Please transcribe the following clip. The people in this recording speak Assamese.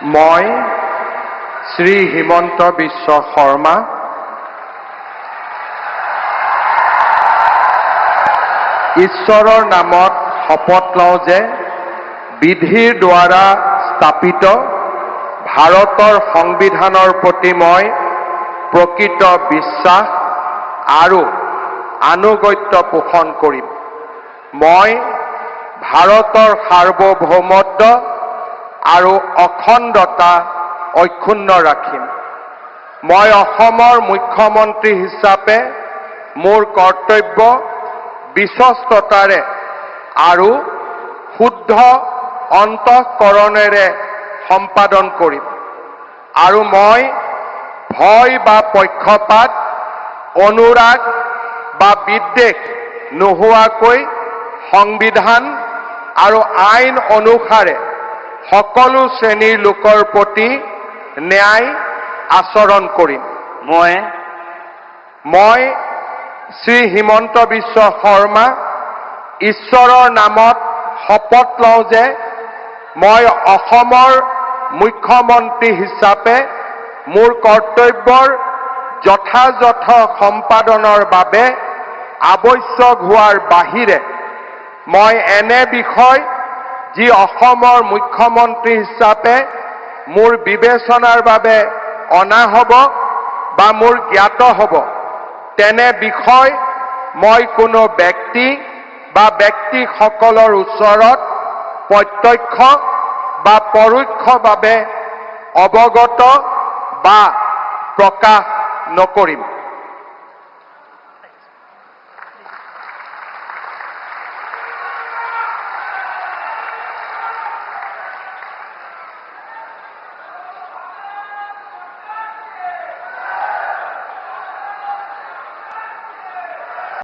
মই শ্ৰী হিমন্ত বিশ্ব শৰ্মা ঈশ্বৰৰ নামত শপত লওঁ যে বিধিৰ দ্বাৰা স্থাপিত ভাৰতৰ সংবিধানৰ প্ৰতি মই প্ৰকৃত বিশ্বাস আৰু আনুগত্য পোষণ কৰিম। মই ভাৰতৰ সাৰ্বভৌমত্ব আৰু অখণ্ডতা অক্ষুণ্ণ ৰাখিম। মই অসমৰ মুখ্যমন্ত্ৰী হিচাপে মোৰ কৰ্তব্য বিশ্বস্ততাৰে আৰু শুদ্ধ অন্তঃকৰণেৰে সম্পাদন কৰিম আৰু মই ভয় বা পক্ষপাত, অনুৰাগ বা বিদ্বেষ নোহোৱাকৈ সংবিধান আৰু আইন অনুসাৰে সকলো শ্ৰেণীৰ লোকৰ প্ৰতি ন্যায় আচৰণ কৰিম। মই শ্ৰী হিমন্ত বিশ্ব শৰ্মা ঈশ্বৰৰ নামত শপত লওঁ যে মই অসমৰ মুখ্যমন্ত্ৰী হিচাপে মোৰ কৰ্তব্যৰ যথাযথ সম্পাদনৰ বাবে আৱশ্যক হোৱাৰ বাহিৰে মই এনে বিষয় যি অসমৰ মুখ্যমন্ত্ৰী হিচাপে মোৰ বিবেচনাৰ বাবে অনা হ'ব বা মোৰ জ্ঞাত হ'ব তেনে বিষয় মই কোনো ব্যক্তি বা ব্যক্তিসকলৰ ওচৰত প্ৰত্যক্ষ বা পৰোক্ষভাৱে অৱগত বা প্ৰকাশ নকৰিম।